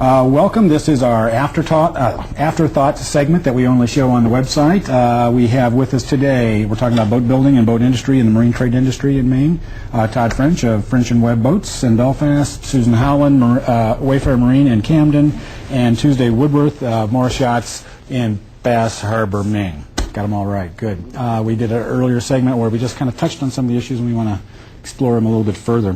Welcome. This is our Afterthoughts segment that we only show on the website. We have with us today, we're talking about boat building and boat industry and the marine trade industry in Maine. Todd French of French and Webb Boats in Belfast, Susan Howland, Wayfarer Marine in Camden, and Tuesday Woodworth, Morris Yachts in Bass Harbor, Maine. Got them all right. Good. We did an earlier segment where we just kind of touched on some of the issues and we want to explore them a little bit further.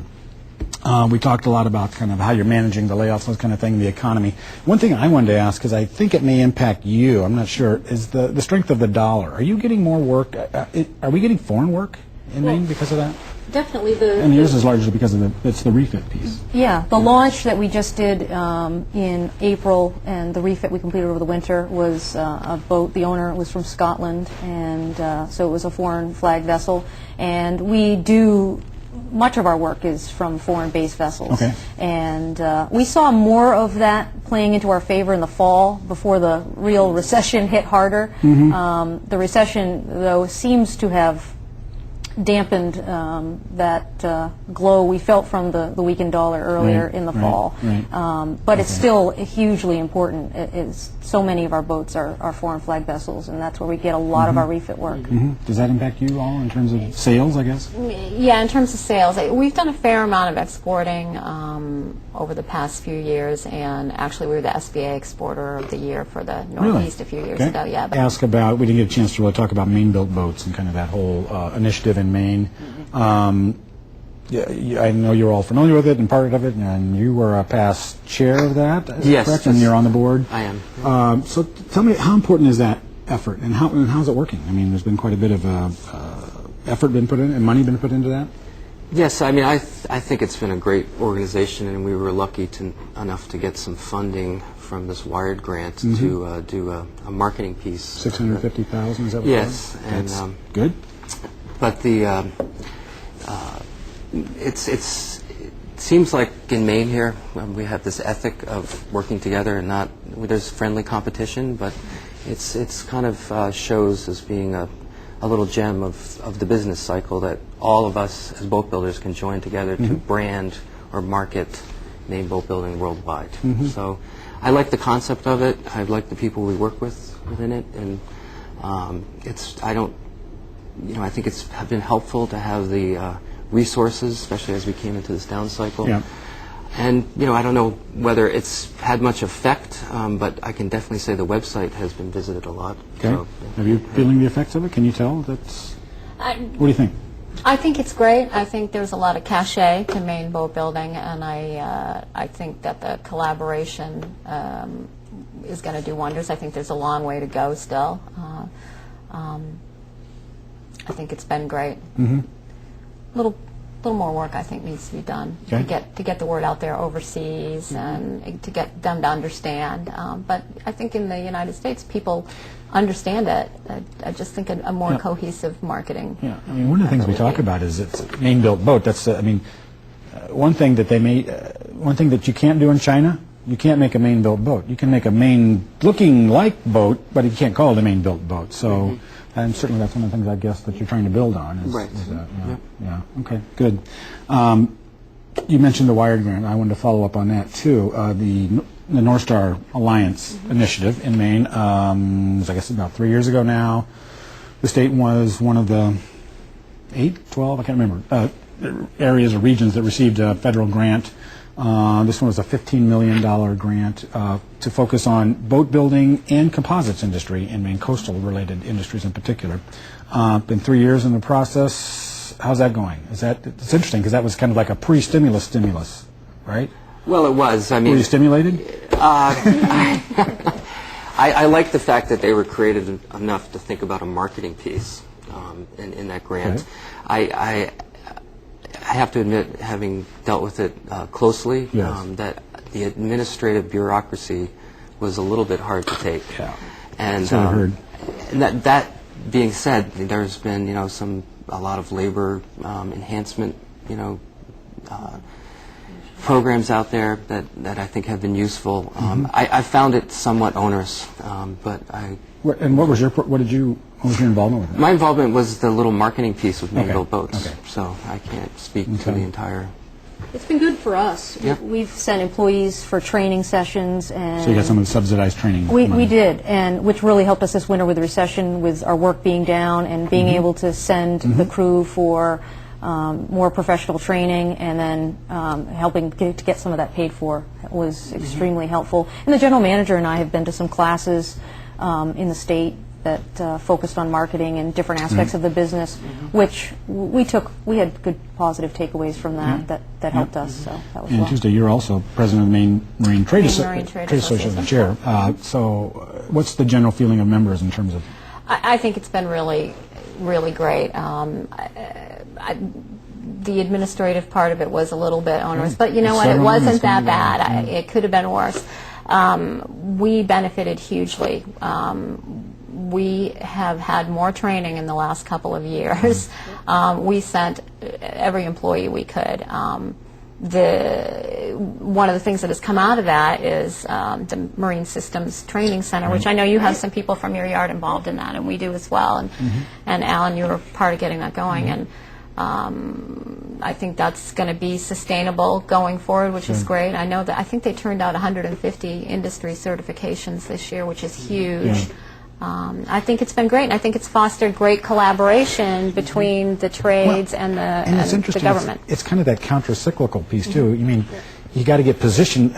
We talked a lot about kind of how you're managing the layoffs, those kind of thing, the economy. One thing I wanted to ask, because I think it may impact you, I'm not sure, is the strength of the dollar. Are you getting more work? Are we getting foreign work in Maine because of that? Definitely. And yours is largely because of it's the refit piece. Yeah, the launch that we just did in April and the refit we completed over the winter was a boat. The owner was from Scotland, and so it was a foreign flag vessel. And we do... Much of our work is from foreign-based vessels. Okay. And we saw more of that playing into our favor in the fall before the real recession hit harder. Mm-hmm. The recession, though, seems to have dampened that glow we felt from the weakened dollar earlier in the fall. Right. But it's still hugely important. So many of our boats are foreign flag vessels, and that's where we get a lot of our refit work. Does that impact you all in terms of sales, I guess? Yeah, in terms of sales, we've done a fair amount of exporting over the past few years, and actually we were the SBA Exporter of the Year for the Northeast a few years ago. Yeah. Ask about, we didn't get a chance to really talk about Maine-built boats and kind of that whole initiative in Maine. Yeah, I know you're all familiar with it and part of it, and you were a past chair of that, is that correct? And you're on the board? I am. So tell me, how important is that effort, and how's it working? I mean, there's been quite a bit of effort been put in, and money been put into that? Yes, I mean, I think it's been a great organization, and we were lucky enough to get some funding from this Wired grant to do a marketing piece. $650,000, is that what yes, it was? and good. But the it seems like in Maine here we have this ethic of working together and not there's friendly competition, but it's kind of shows as being a little gem of the business cycle that all of us as boat builders can join together to brand or market Maine boat building worldwide. So I like the concept of it. I like the people we work with within it, and I think it's been helpful to have the resources, especially as we came into this down cycle. Yeah. And I don't know whether it's had much effect, but I can definitely say the website has been visited a lot. Okay. So, are you feeling the effects of it? Can you tell? What do you think? I think it's great. I think there's a lot of cachet to Maine boat building, and I think that the collaboration is going to do wonders. I think there's a long way to go still. I think it's been great. Little more work I think needs to be done to get the word out there overseas and to get them to understand. But I think in the United States people understand it. I just think a more cohesive marketing. Yeah, I mean, one of the things we talk about is it's a Maine-built boat. That's one thing that you can't do in China. You can't make a Maine-built boat. You can make a Maine-looking-like boat, but you can't call it a Maine-built boat. So. And certainly that's one of the things I guess that you're trying to build on. Right. Yeah. Okay. Good. You mentioned the Wired grant. I wanted to follow up on that too. The North Star Alliance initiative in Maine. Was, I guess about 3 years ago now. The state was one of the 12, I can't remember, areas or regions that received a federal grant. This one was a $15 million grant to focus on boat building and composites industry in Maine, coastal-related industries in particular. Been 3 years in the process. How's that going? It's interesting because that was kind of like a pre-stimulus, right? Well, it was. I mean, were you stimulated? I like the fact that they were creative enough to think about a marketing piece in that grant. Okay. I have to admit, having dealt with it closely, yes. That the administrative bureaucracy was a little bit hard to take. Yeah. And, so I heard. And that being said, there's been a lot of labor enhancement programs out there that I think have been useful. I found it somewhat onerous, but I. And what was your involvement with it? My involvement was the little marketing piece with Maine-built boats. Okay. So I can't speak to the entire It's been good for us. Yeah. We've sent employees for training sessions, and So you got some of the subsidized training we money. did, and which really helped us this winter with the recession, with our work being down, and being able to send the crew for more professional training, and then helping to get some of that paid for was extremely helpful. And the general manager and I have been to some classes in the state that focused on marketing and different aspects of the business, which we had good positive takeaways from that helped us. So that was And well. Tuesday, you're also president of the Maine Marine Trade, Marine Trade Association chair. So what's the general feeling of members in terms of? I think it's been really, really great. The administrative part of it was a little bit onerous, but you know what? It wasn't that bad. It could have been worse. We benefited hugely. We have had more training in the last couple of years. We sent every employee we could. One of the things that has come out of that is the Marine Systems Training Center, which I know you have some people from your yard involved in that, and we do as well. And Alan, you were part of getting that going, and I think that's going to be sustainable going forward, which is great. I think they turned out 150 industry certifications this year, which is huge. I think it's been great, and I think it's fostered great collaboration between the trades and it's the interesting. government. It's kind of that counter-cyclical piece too. You mean, you got to get positioned.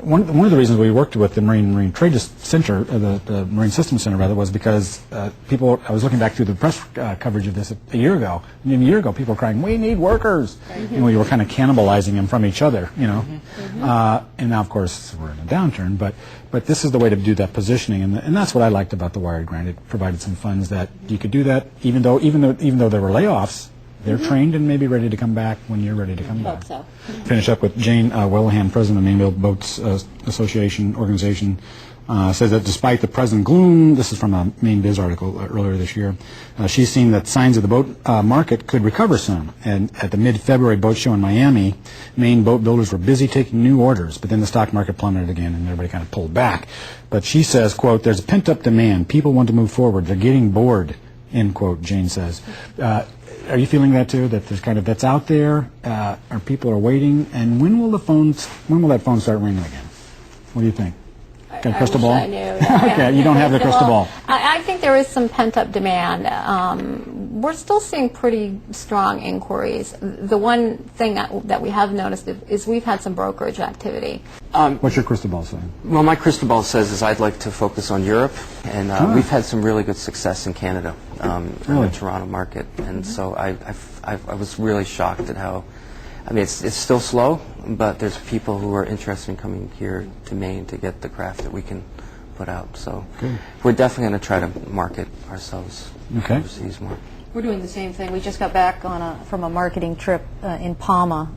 One of the reasons we worked with the Marine Trade Center, the Marine Systems Center rather, was because people. I was looking back through the press coverage of this a year ago. And a year ago, people were crying, "We need workers," and we were kind of cannibalizing them from each other, you know. And now, of course, we're in a downturn, but this is the way to do that positioning, and that's what I liked about the Wired grant. It provided some funds that you could do that, even though there were layoffs. They're trained and maybe ready to come back when you're ready to come back. So. Finish up with Jane Wellahan, president of the Maine Boats Association organization, says that despite the present gloom, this is from a Maine Biz article earlier this year, she's seen that signs of the boat market could recover soon. And at the mid-February boat show in Miami, Maine boat builders were busy taking new orders, but then the stock market plummeted again and everybody kind of pulled back. But she says, quote, "There's a pent-up demand. People want to move forward. They're getting bored," end quote, Jane says. Are you feeling that too? That there's kind of that's out there, or people are waiting, and when will that phone start ringing again? What do you think? Got a crystal ball? I knew. Okay, you don't have the crystal ball. I think there is some pent-up demand. We're still seeing pretty strong inquiries. The one thing that we have noticed is we've had some brokerage activity. What's your crystal ball saying? Well, my crystal ball says is I'd like to focus on Europe, and we've had some really good success in Canada, in the Toronto market, and so I was really shocked at how. I mean, it's still slow, but there's people who are interested in coming here to Maine to get the craft that we can put out. So we're definitely going to try to market ourselves overseas more. We're doing the same thing. We just got back from a marketing trip in Palma.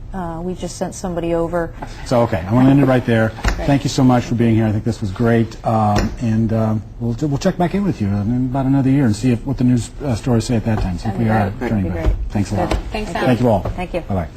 We just sent somebody over. So, okay, I want to end it right there. Thank you so much for being here. I think this was great, and we'll check back in with you in about another year and see what the news stories say at that time. See if we are turning back. Thanks a lot. Thanks, Thank you all. Thank you. Bye-bye.